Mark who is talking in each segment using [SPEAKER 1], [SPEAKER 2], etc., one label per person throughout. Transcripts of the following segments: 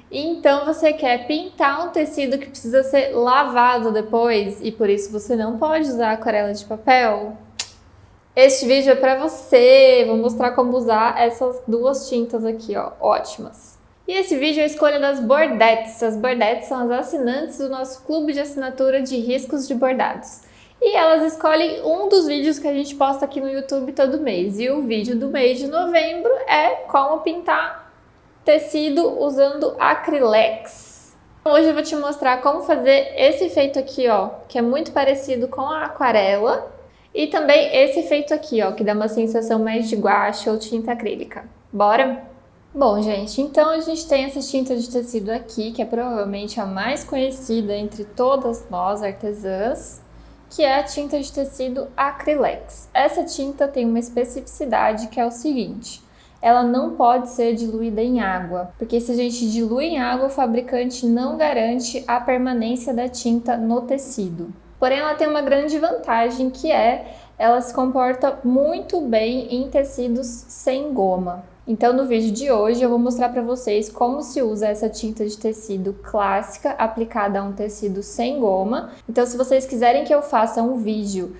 [SPEAKER 1] Então você quer pintar um tecido que precisa ser lavado depois e por isso você não pode usar aquarela de papel? Este vídeo é para você, vou mostrar como usar essas duas tintas aqui, ó, ótimas. E esse vídeo é a escolha das bordettes. As bordettes são as assinantes do nosso clube de assinatura de riscos de bordados. E elas escolhem um dos vídeos que a gente posta aqui no YouTube todo mês. E o vídeo do mês de novembro é como pintar tecido usando acrylex. Hoje eu vou te mostrar como fazer esse efeito aqui, ó, que é muito parecido com a aquarela, e também esse efeito aqui, ó, que dá uma sensação mais de guache ou tinta acrílica. Bora? Bom, gente, então a gente tem essa tinta de tecido aqui, que é provavelmente a mais conhecida entre todas nós artesãs, que é a tinta de tecido acrylex. Essa tinta tem uma especificidade que é o seguinte: ela não pode ser diluída em água, porque se a gente dilui em água, o fabricante não garante a permanência da tinta no tecido. Porém, ela tem uma grande vantagem, que ela se comporta muito bem em tecidos sem goma. Então, no vídeo de hoje, eu vou mostrar para vocês como se usa essa tinta de tecido clássica aplicada a um tecido sem goma. Então, se vocês quiserem que eu faça um vídeo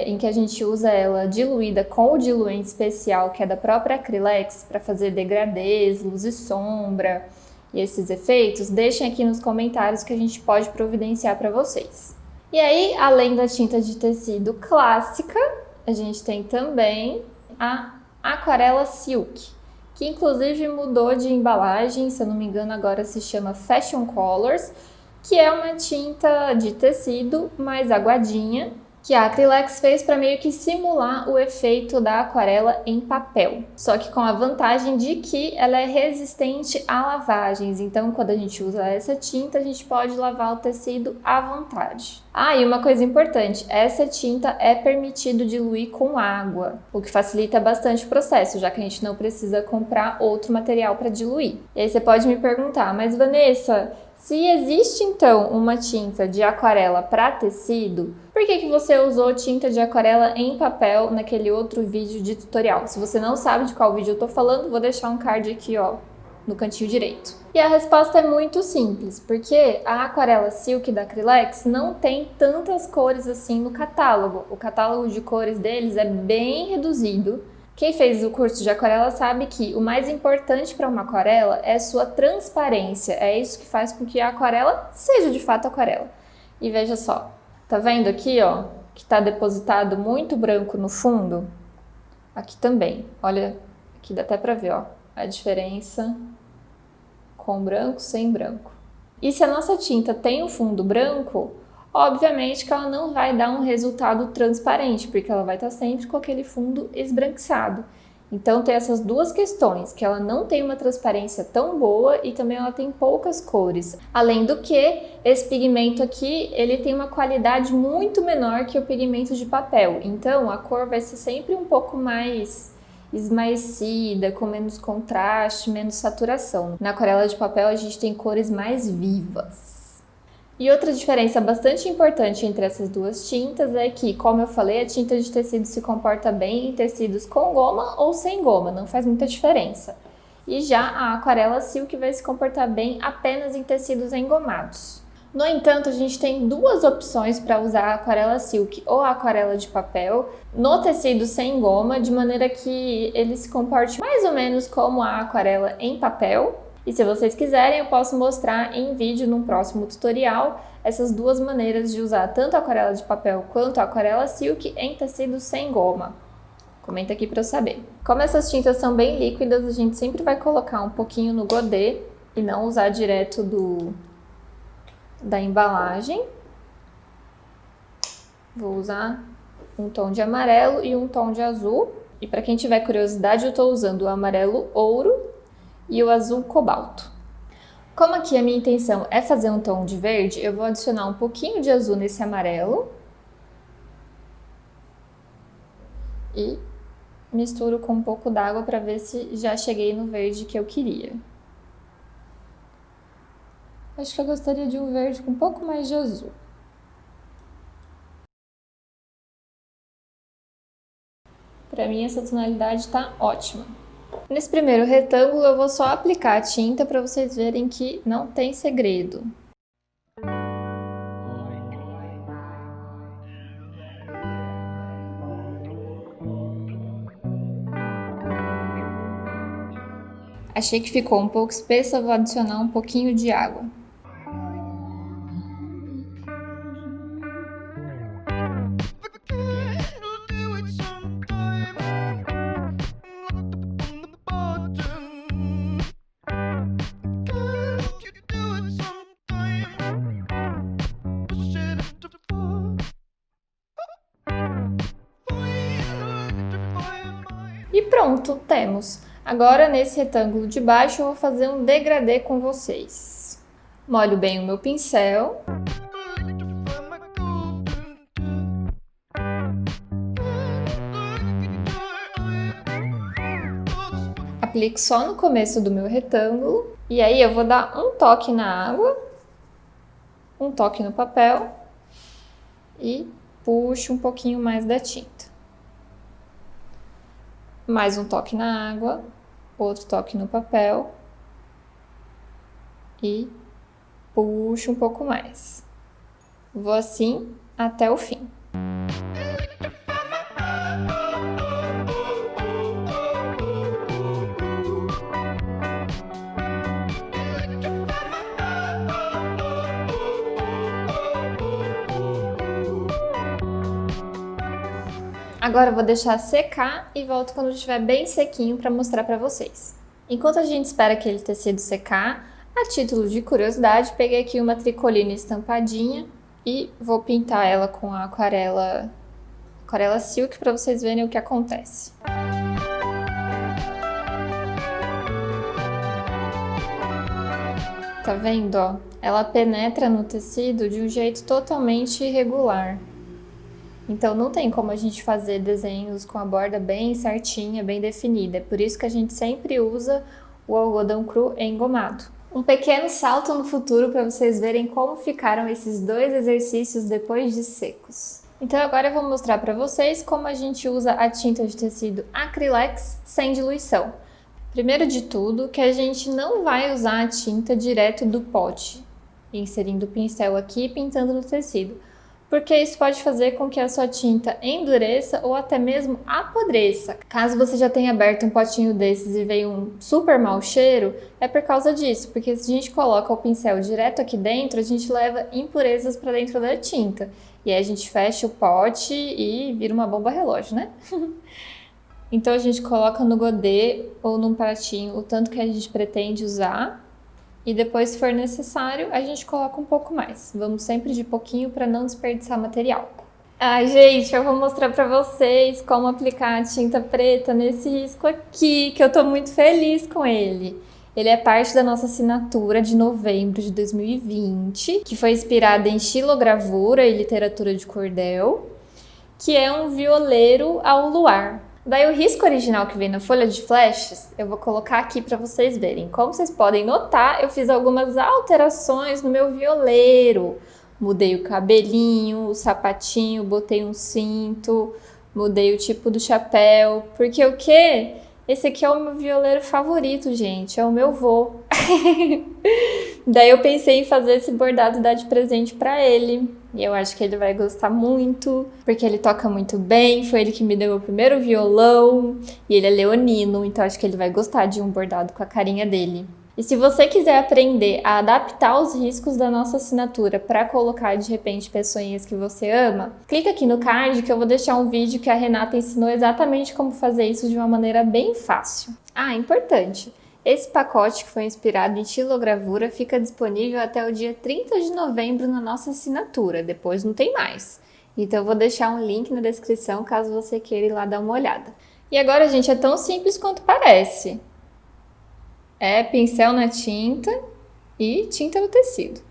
[SPEAKER 1] em que a gente usa ela diluída com o diluente especial, que é da própria Acrylex, para fazer degradês, luz e sombra e esses efeitos, deixem aqui nos comentários que a gente pode providenciar para vocês. E aí, além da tinta de tecido clássica, a gente tem também a Aquarela Silk, que inclusive mudou de embalagem, se eu não me engano agora se chama Fashion Colors, que é uma tinta de tecido mais aguadinha, que a Acrylex fez para meio que simular o efeito da aquarela em papel. Só que com a vantagem de que ela é resistente a lavagens. Então, quando a gente usa essa tinta, a gente pode lavar o tecido à vontade. Ah, e uma coisa importante, essa tinta é permitido diluir com água, o que facilita bastante o processo, já que a gente não precisa comprar outro material para diluir. E aí você pode me perguntar, mas Vanessa, se existe então uma tinta de aquarela para tecido, por que você usou tinta de aquarela em papel naquele outro vídeo de tutorial? Se você não sabe de qual vídeo eu tô falando, vou deixar um card aqui, ó, no cantinho direito. E a resposta é muito simples, porque a Aquarela Silk da Acrylex não tem tantas cores assim no catálogo. O catálogo de cores deles é bem reduzido. Quem fez o curso de aquarela sabe que o mais importante para uma aquarela é sua transparência. É isso que faz com que a aquarela seja de fato aquarela. E veja só, tá vendo aqui, ó, que tá depositado muito branco no fundo? Aqui também, olha, aqui dá até para ver, ó, a diferença com branco, sem branco. E se a nossa tinta tem um fundo branco, obviamente que ela não vai dar um resultado transparente, porque ela vai estar sempre com aquele fundo esbranquiçado. Então tem essas duas questões, que ela não tem uma transparência tão boa e também ela tem poucas cores. Além do que, esse pigmento aqui, ele tem uma qualidade muito menor que o pigmento de papel. Então a cor vai ser sempre um pouco mais esmaecida, com menos contraste, menos saturação. Na aquarela de papel a gente tem cores mais vivas. E outra diferença bastante importante entre essas duas tintas é que, como eu falei, a tinta de tecido se comporta bem em tecidos com goma ou sem goma, não faz muita diferença. E já a Aquarela Silk vai se comportar bem apenas em tecidos engomados. No entanto, a gente tem duas opções para usar a Aquarela Silk ou a aquarela de papel no tecido sem goma, de maneira que ele se comporte mais ou menos como a aquarela em papel. E se vocês quiserem, eu posso mostrar em vídeo num próximo tutorial essas duas maneiras de usar tanto a aquarela de papel quanto a aquarela silk em tecido sem goma. Comenta aqui para eu saber. Como essas tintas são bem líquidas, a gente sempre vai colocar um pouquinho no godê e não usar direto da embalagem. Vou usar um tom de amarelo e um tom de azul. E para quem tiver curiosidade, eu estou usando o amarelo ouro e o azul cobalto. Como aqui a minha intenção é fazer um tom de verde, eu vou adicionar um pouquinho de azul nesse amarelo e misturo com um pouco d'água para ver se já cheguei no verde que eu queria. Acho que eu gostaria de um verde com um pouco mais de azul. Para mim essa tonalidade está ótima. Nesse primeiro retângulo eu vou só aplicar a tinta para vocês verem que não tem segredo. Achei que ficou um pouco espessa, vou adicionar um pouquinho de água. E pronto, temos! Agora, nesse retângulo de baixo, eu vou fazer um degradê com vocês. Molho bem o meu pincel. Aplico só no começo do meu retângulo. E aí eu vou dar um toque na água, um toque no papel e puxo um pouquinho mais da tinta. Mais um toque na água, outro toque no papel e puxo um pouco mais. Vou assim até o fim. Agora eu vou deixar secar e volto quando estiver bem sequinho para mostrar para vocês. Enquanto a gente espera aquele tecido secar, a título de curiosidade, peguei aqui uma tricolina estampadinha e vou pintar ela com a aquarela Silk para vocês verem o que acontece. Tá vendo, ó? Ela penetra no tecido de um jeito totalmente irregular. Então não tem como a gente fazer desenhos com a borda bem certinha, bem definida. É por isso que a gente sempre usa o algodão cru engomado. Um pequeno salto no futuro para vocês verem como ficaram esses dois exercícios depois de secos. Então agora eu vou mostrar para vocês como a gente usa a tinta de tecido Acrylex sem diluição. Primeiro de tudo, que a gente não vai usar a tinta direto do pote, inserindo o pincel aqui e pintando no tecido. Porque isso pode fazer com que a sua tinta endureça ou até mesmo apodreça. Caso você já tenha aberto um potinho desses e veio um super mau cheiro, é por causa disso, porque se a gente coloca o pincel direto aqui dentro, a gente leva impurezas para dentro da tinta. E aí a gente fecha o pote e vira uma bomba relógio, né? Então a gente coloca no godê ou num pratinho o tanto que a gente pretende usar. E depois, se for necessário, a gente coloca um pouco mais. Vamos sempre de pouquinho para não desperdiçar material. Ai, gente, eu vou mostrar para vocês como aplicar a tinta preta nesse risco aqui, que eu tô muito feliz com ele. Ele é parte da nossa assinatura de novembro de 2020, que foi inspirada em xilogravura e literatura de cordel, que é um violeiro ao luar. Daí o risco original que vem na folha de flashes, eu vou colocar aqui para vocês verem. Como vocês podem notar, eu fiz algumas alterações no meu violeiro. Mudei o cabelinho, o sapatinho, botei um cinto, mudei o tipo do chapéu. Porque o quê? Esse aqui é o meu violeiro favorito, gente, é o meu vô. Daí eu pensei em fazer esse bordado e dar de presente para ele. E eu acho que ele vai gostar muito, porque ele toca muito bem, foi ele que me deu o primeiro violão, e ele é leonino, então acho que ele vai gostar de um bordado com a carinha dele. E se você quiser aprender a adaptar os riscos da nossa assinatura para colocar de repente pessoinhas que você ama, clica aqui no card que eu vou deixar um vídeo que a Renata ensinou exatamente como fazer isso de uma maneira bem fácil. Ah, importante! Esse pacote que foi inspirado em xilogravura fica disponível até o dia 30 de novembro na nossa assinatura, depois não tem mais. Então eu vou deixar um link na descrição caso você queira ir lá dar uma olhada. E agora, gente, é tão simples quanto parece. É pincel na tinta e tinta no tecido.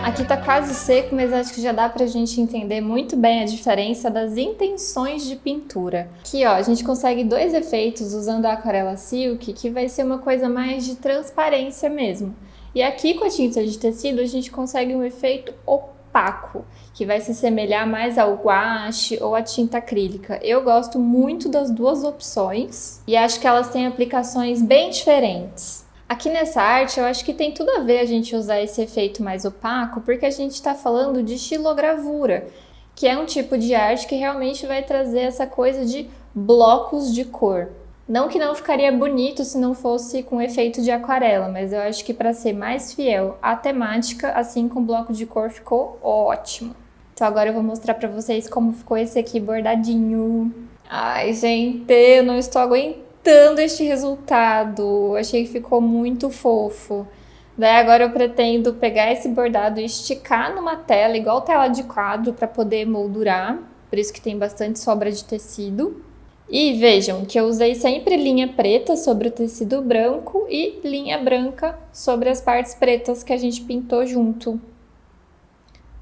[SPEAKER 1] Aqui tá quase seco, mas acho que já dá pra gente entender muito bem a diferença das intenções de pintura. Aqui, ó, a gente consegue dois efeitos usando a aquarela Silk, que vai ser uma coisa mais de transparência mesmo. E aqui com a tinta de tecido a gente consegue um efeito opaco, que vai se assemelhar mais ao guache ou à tinta acrílica. Eu gosto muito das duas opções e acho que elas têm aplicações bem diferentes. Aqui nessa arte eu acho que tem tudo a ver a gente usar esse efeito mais opaco, porque a gente está falando de xilogravura, que é um tipo de arte que realmente vai trazer essa coisa de blocos de cor. Não que não ficaria bonito se não fosse com efeito de aquarela, mas eu acho que para ser mais fiel à temática, assim com bloco de cor ficou ótimo. Então agora eu vou mostrar para vocês como ficou esse aqui bordadinho. Ai, gente, eu não estou aguentando este resultado. Achei que ficou muito fofo. Daí agora eu pretendo pegar esse bordado e esticar numa tela, igual tela de quadro, para poder moldurar. Por isso que tem bastante sobra de tecido. E vejam que eu usei sempre linha preta sobre o tecido branco e linha branca sobre as partes pretas que a gente pintou junto.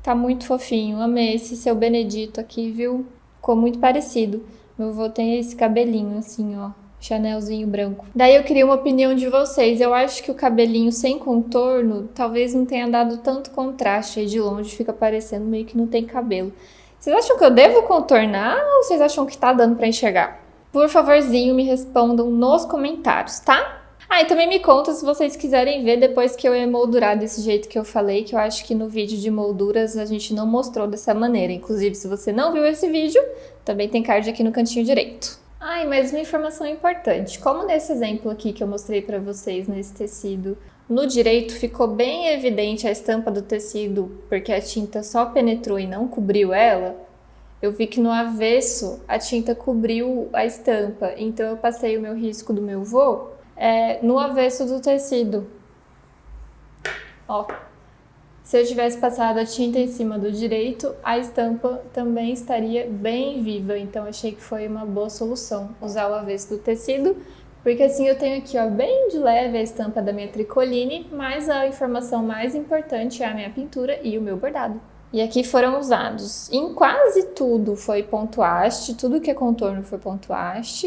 [SPEAKER 1] Tá muito fofinho, amei esse seu Benedito aqui, viu? Ficou muito parecido. Meu avô tem esse cabelinho assim, ó, chanelzinho branco. Daí eu queria uma opinião de vocês. Eu acho que o cabelinho sem contorno talvez não tenha dado tanto contraste. Aí de longe fica parecendo meio que não tem cabelo. Vocês acham que eu devo contornar ou vocês acham que tá dando pra enxergar? Por favorzinho, me respondam nos comentários, tá? Ah, e também me conta se vocês quiserem ver depois que eu emoldurar desse jeito que eu falei, que eu acho que no vídeo de molduras a gente não mostrou dessa maneira. Inclusive, se você não viu esse vídeo, também tem card aqui no cantinho direito. Ai, mas uma informação importante. Como nesse exemplo aqui que eu mostrei pra vocês nesse tecido, no direito ficou bem evidente a estampa do tecido porque a tinta só penetrou e não cobriu ela, eu vi que no avesso a tinta cobriu a estampa, então eu passei o meu risco do meu vô no avesso do tecido. Ó, se eu tivesse passado a tinta em cima do direito, a estampa também estaria bem viva, então achei que foi uma boa solução usar o avesso do tecido, porque assim eu tenho aqui, ó, bem de leve a estampa da minha tricoline, mas a informação mais importante é a minha pintura e o meu bordado. E aqui foram usados, em quase tudo foi ponto haste, tudo que é contorno foi ponto haste,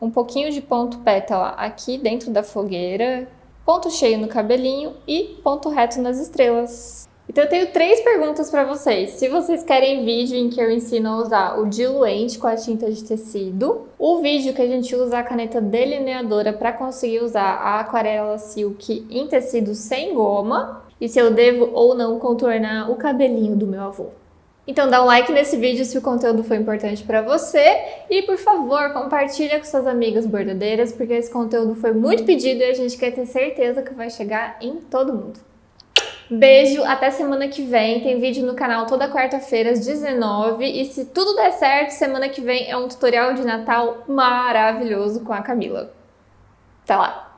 [SPEAKER 1] um pouquinho de ponto pétala aqui dentro da fogueira, ponto cheio no cabelinho e ponto reto nas estrelas. Então eu tenho 3 perguntas para vocês. Se vocês querem vídeo em que eu ensino a usar o diluente com a tinta de tecido, o vídeo que a gente usa a caneta delineadora para conseguir usar a aquarela Silk em tecido sem goma, e se eu devo ou não contornar o cabelinho do meu avô. Então dá um like nesse vídeo se o conteúdo foi importante para você e, por favor, compartilha com suas amigas bordadeiras, porque esse conteúdo foi muito pedido e a gente quer ter certeza que vai chegar em todo mundo. Beijo, até semana que vem, tem vídeo no canal toda quarta-feira às 19h e se tudo der certo, semana que vem é um tutorial de Natal maravilhoso com a Camila. Até lá!